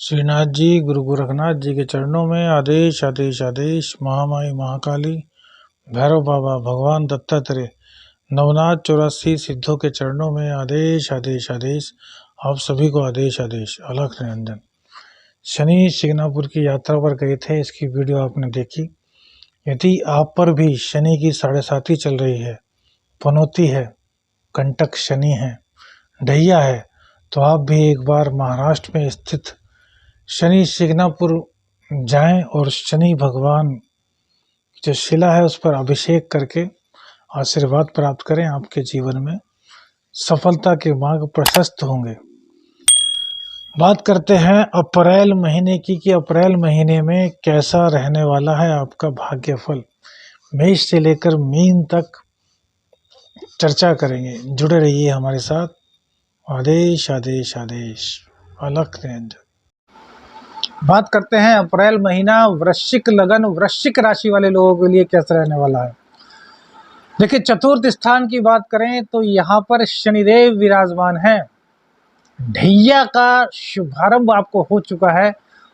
श्रीनाथ जी गुरु गोरखनाथ जी के चरणों में आदेश आदेश आदेश। महामाई महाकाली भैरव बाबा भगवान दत्तात्रेय नवनाथ 84 सिद्धों के चरणों में आदेश आदेश आदेश। आप सभी को आदेश आदेश। अलख निरंजन। शनि शिंगणापुर की यात्रा पर गए थे, इसकी वीडियो आपने देखी। यदि आप पर भी शनि की 7.5 चल रही है, पनौती है, कंटक शनि है, ढैया है, तो आप भी एक बार महाराष्ट्र में स्थित शनि शिंगणापुर जाएं और शनि भगवान की जो शिला है उस पर अभिषेक करके आशीर्वाद प्राप्त करें। आपके जीवन में सफलता के मार्ग प्रशस्त होंगे। बात करते हैं अप्रैल महीने की कि अप्रैल महीने में कैसा रहने वाला है आपका भाग्यफल। मेष से लेकर मीन तक चर्चा करेंगे, जुड़े रहिए हमारे साथ। आदेश आदेश आदेश। अलख निरंजन। बात करते हैं अप्रैल महीना वृश्चिक लगन वृश्चिक राशि वाले लोगों के लिए कैसा रहने वाला है। देखिए, चतुर्थ स्थान की बात करें तो यहाँ पर शनिदेव विराजमान है। ढैया का शुभारंभ आपको हो चुका है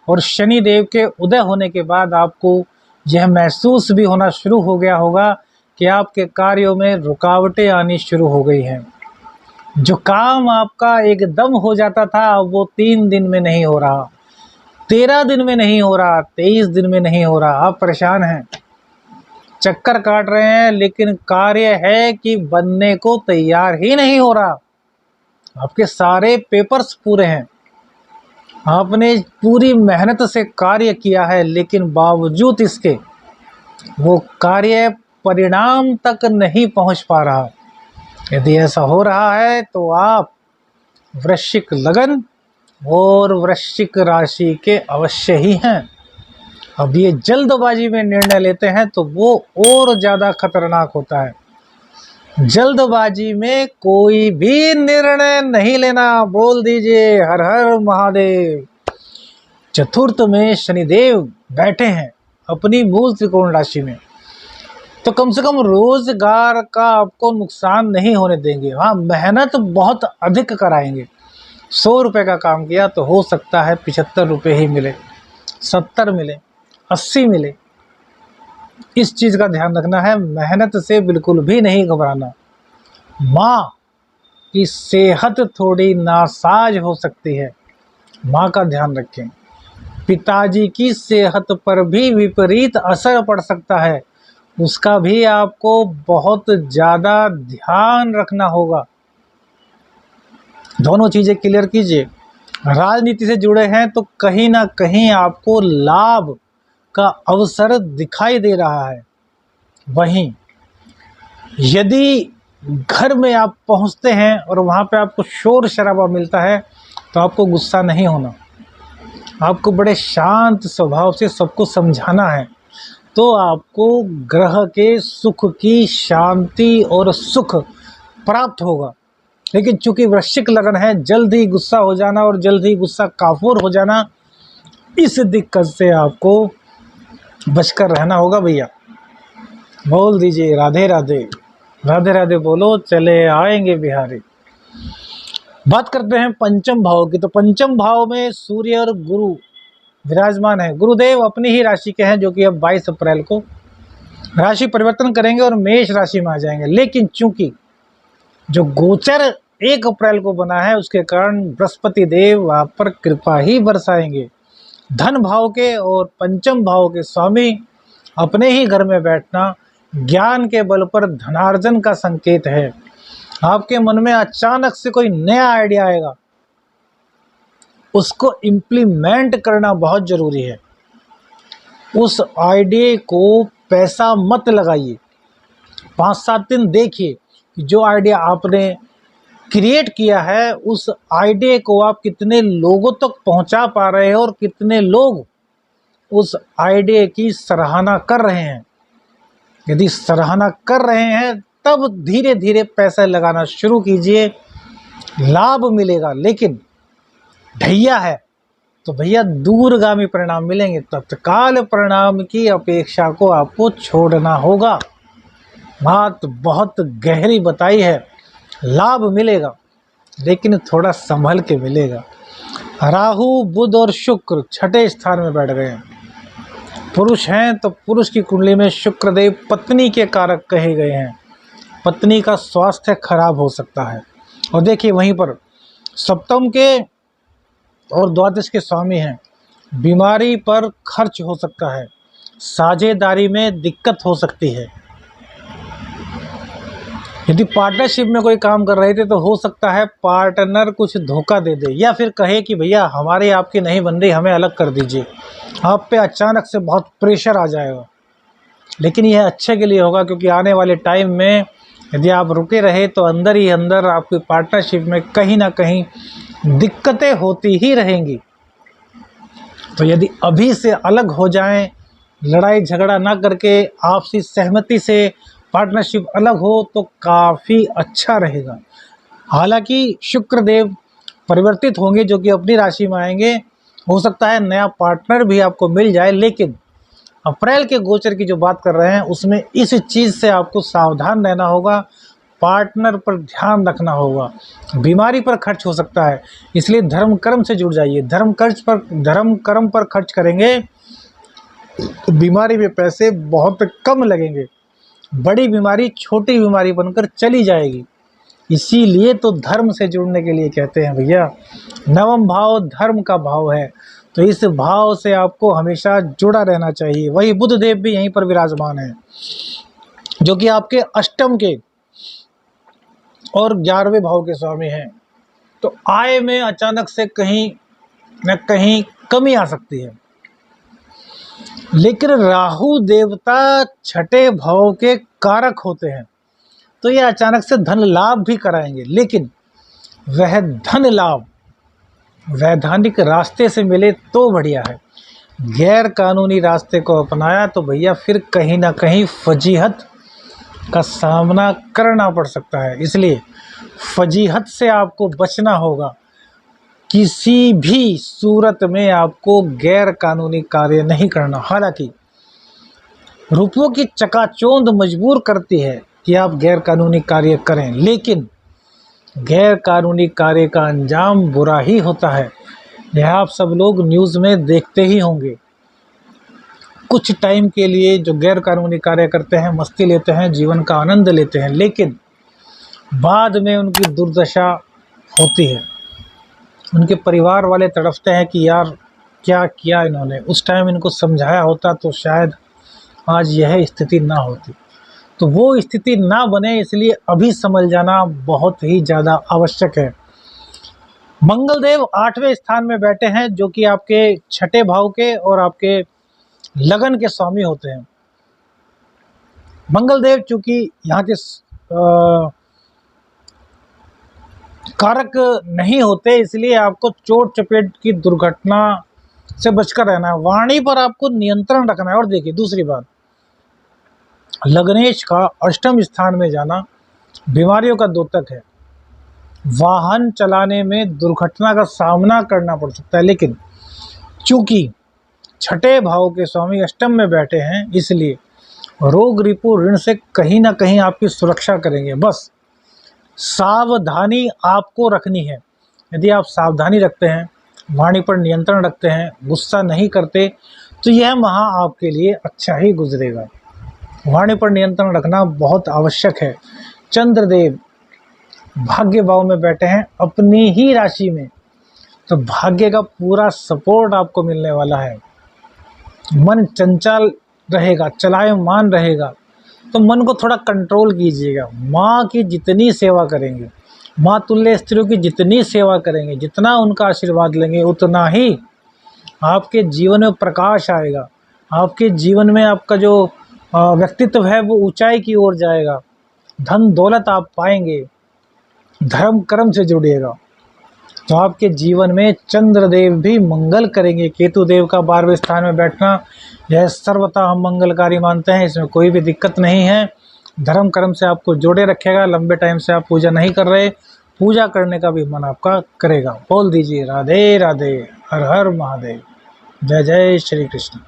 और शनिदेव के उदय होने के बाद आपको यह महसूस भी होना शुरू हो गया होगा कि आपके कार्यों में रुकावटें आनी शुरू हो गई हैं। जो काम आपका एकदम हो जाता था वो 3 दिन में नहीं हो रहा, 13 दिन में नहीं हो रहा, 23 दिन में नहीं हो रहा। आप परेशान हैं, चक्कर काट रहे हैं, लेकिन कार्य है कि बनने को तैयार ही नहीं हो रहा। आपके सारे पेपर्स पूरे हैं, आपने पूरी मेहनत से कार्य किया है, लेकिन बावजूद इसके वो कार्य परिणाम तक नहीं पहुंच पा रहा। यदि ऐसा हो रहा है तो आप वृश्चिक लगन और वृश्चिक राशि के अवश्य ही हैं। अब ये जल्दबाजी में निर्णय लेते हैं तो वो और ज़्यादा खतरनाक होता है। जल्दबाजी में कोई भी निर्णय नहीं लेना। बोल दीजिए हर हर महादेव। चतुर्थ में शनिदेव बैठे हैं अपनी मूल त्रिकोण राशि में, तो कम से कम रोजगार का आपको नुकसान नहीं होने देंगे। हाँ, मेहनत बहुत अधिक कराएंगे। 100 रुपये का काम किया तो हो सकता है 75 रुपये ही मिले, 70 मिले, 80 मिले। इस चीज़ का ध्यान रखना है। मेहनत से बिल्कुल भी नहीं घबराना। माँ की सेहत थोड़ी नासाज हो सकती है, माँ का ध्यान रखें। पिताजी की सेहत पर भी विपरीत असर पड़ सकता है, उसका भी आपको बहुत ज़्यादा ध्यान रखना होगा। दोनों चीज़ें क्लियर कीजिए। राजनीति से जुड़े हैं तो कहीं ना कहीं आपको लाभ का अवसर दिखाई दे रहा है। वहीं यदि घर में आप पहुंचते हैं और वहां पे आपको शोर शराबा मिलता है तो आपको गुस्सा नहीं होना, आपको बड़े शांत स्वभाव से सबको समझाना है, तो आपको ग्रह के सुख की शांति और सुख प्राप्त होगा। लेकिन चूंकि वृश्चिक लगन है, जल्द ही गुस्सा हो जाना और जल्द ही गुस्सा काफूर हो जाना, इस दिक्कत से आपको बचकर रहना होगा भैया। बोल दीजिए राधे राधे। राधे राधे बोलो, चले आएंगे बिहारी। बात करते हैं पंचम भाव की, तो पंचम भाव में सूर्य और गुरु विराजमान है। गुरुदेव अपनी ही राशि के हैं, जो कि अब 22 अप्रैल को राशि परिवर्तन करेंगे और मेष राशि में आ जाएंगे। लेकिन चूंकि जो गोचर 1 अप्रैल को बना है, उसके कारण बृहस्पति देव आप पर कृपा ही बरसाएंगे। धन भाव के और पंचम भाव के स्वामी अपने ही घर में बैठना ज्ञान के बल पर धनार्जन का संकेत है। आपके मन में अचानक से कोई नया आइडिया आएगा, उसको इम्प्लीमेंट करना बहुत जरूरी है। उस आइडिया को पैसा मत लगाइए, 5-7 दिन देखिए कि जो आइडिया आपने क्रिएट किया है उस आइडिया को आप कितने लोगों तक पहुंचा पा रहे हैं और कितने लोग उस आइडिया की सराहना कर रहे हैं। यदि सराहना कर रहे हैं तब धीरे धीरे पैसा लगाना शुरू कीजिए, लाभ मिलेगा। लेकिन ढैया है तो भैया दूरगामी परिणाम मिलेंगे। तत्काल परिणाम की अपेक्षा को आपको छोड़ना होगा। बात बहुत गहरी बताई है। लाभ मिलेगा लेकिन थोड़ा संभल के मिलेगा। राहु, बुध और शुक्र छठे स्थान में बैठ गए हैं। पुरुष हैं तो पुरुष की कुंडली में शुक्रदेव पत्नी के कारक कहे गए हैं। पत्नी का स्वास्थ्य खराब हो सकता है। और देखिए वहीं पर सप्तम के और द्वादश के स्वामी हैं। बीमारी पर खर्च हो सकता है। साझेदारी में दिक्कत हो सकती है। यदि पार्टनरशिप में कोई काम कर रहे थे तो हो सकता है पार्टनर कुछ धोखा दे दे, या फिर कहे कि भैया हमारी आपकी नहीं बन रही, हमें अलग कर दीजिए। आप पे अचानक से बहुत प्रेशर आ जाएगा, लेकिन यह अच्छे के लिए होगा, क्योंकि आने वाले टाइम में यदि आप रुके रहे तो अंदर ही अंदर आपकी पार्टनरशिप में कहीं ना कहीं दिक्कतें होती ही रहेंगी। तो यदि अभी से अलग हो जाएं, लड़ाई झगड़ा ना करके आपसी सहमति से पार्टनरशिप अलग हो तो काफ़ी अच्छा रहेगा। हालांकि शुक्रदेव परिवर्तित होंगे जो कि अपनी राशि में आएंगे। हो सकता है नया पार्टनर भी आपको मिल जाए, लेकिन अप्रैल के गोचर की जो बात कर रहे हैं उसमें इस चीज़ से आपको सावधान रहना होगा। पार्टनर पर ध्यान रखना होगा। बीमारी पर खर्च हो सकता है, इसलिए धर्म कर्म से जुड़ जाइए। धर्म कर्म पर खर्च करेंगे, बीमारी में पैसे बहुत कम लगेंगे। बड़ी बीमारी छोटी बीमारी बनकर चली जाएगी। इसीलिए तो धर्म से जुड़ने के लिए कहते हैं भैया, नवम भाव धर्म का भाव है, तो इस भाव से आपको हमेशा जुड़ा रहना चाहिए। वही बुध देव भी यहीं पर विराजमान है, जो कि आपके अष्टम के और 11वें भाव के स्वामी हैं। तो आय में अचानक से कहीं न कहीं कमी आ सकती है, लेकिन राहु देवता छठे भाव के कारक होते हैं, तो ये अचानक से धन लाभ भी कराएंगे। लेकिन वह धन लाभ वैधानिक रास्ते से मिले तो बढ़िया है। गैर कानूनी रास्ते को अपनाया तो भैया फिर कहीं ना कहीं फजीहत का सामना करना पड़ सकता है। इसलिए फजीहत से आपको बचना होगा। किसी भी सूरत में आपको गैर कानूनी कार्य नहीं करना। हालांकि रुपयों की चकाचौंध मजबूर करती है कि आप गैर कानूनी कार्य करें, लेकिन गैर कानूनी कार्य का अंजाम बुरा ही होता है। यह आप सब लोग न्यूज़ में देखते ही होंगे। कुछ टाइम के लिए जो गैर कानूनी कार्य करते हैं, मस्ती लेते हैं, जीवन का आनंद लेते हैं, लेकिन बाद में उनकी दुर्दशा होती है। उनके परिवार वाले तड़पते हैं कि यार क्या किया इन्होंने, उस टाइम इनको समझाया होता तो शायद आज यह स्थिति ना होती। तो वो स्थिति ना बने, इसलिए अभी समझ जाना बहुत ही ज़्यादा आवश्यक है। मंगल देव 8वें स्थान में बैठे हैं, जो कि आपके छठे भाव के और आपके लगन के स्वामी होते हैं। मंगल देव चूंकि यहाँ के कारक नहीं होते, इसलिए आपको चोट चपेट की दुर्घटना से बचकर रहना है। वाणी पर आपको नियंत्रण रखना है। और देखिए दूसरी बात, लग्नेश का अष्टम स्थान में जाना बीमारियों का द्योतक है। वाहन चलाने में दुर्घटना का सामना करना पड़ सकता है, लेकिन चूंकि छठे भाव के स्वामी अष्टम में बैठे हैं, इसलिए रोग रिपु ऋण से कहीं ना कहीं आपकी सुरक्षा करेंगे। बस सावधानी आपको रखनी है। यदि आप सावधानी रखते हैं, वाणी पर नियंत्रण रखते हैं, गुस्सा नहीं करते, तो यह माह आपके लिए अच्छा ही गुजरेगा। वाणी पर नियंत्रण रखना बहुत आवश्यक है। चंद्रदेव भाग्य भाव में बैठे हैं अपनी ही राशि में, तो भाग्य का पूरा सपोर्ट आपको मिलने वाला है। मन चंचल रहेगा, चलायमान रहेगा, तो मन को थोड़ा कंट्रोल कीजिएगा। माँ की जितनी सेवा करेंगे, माँ तुल्य स्त्रियों की जितनी सेवा करेंगे, जितना उनका आशीर्वाद लेंगे, उतना ही आपके जीवन में प्रकाश आएगा। आपके जीवन में आपका जो व्यक्तित्व है वो ऊंचाई की ओर जाएगा। धन दौलत आप पाएंगे। धर्म कर्म से जुड़िएगा तो आपके जीवन में चंद्रदेव भी मंगल करेंगे। केतु देव का 12वें स्थान में बैठना, यह सर्वथा हम मंगलकारी मानते हैं, इसमें कोई भी दिक्कत नहीं है। धर्म कर्म से आपको जोड़े रखेगा। लंबे टाइम से आप पूजा नहीं कर रहे, पूजा करने का भी मन आपका करेगा। बोल दीजिए राधे राधे, हर हर महादेव, जय जय श्री कृष्ण।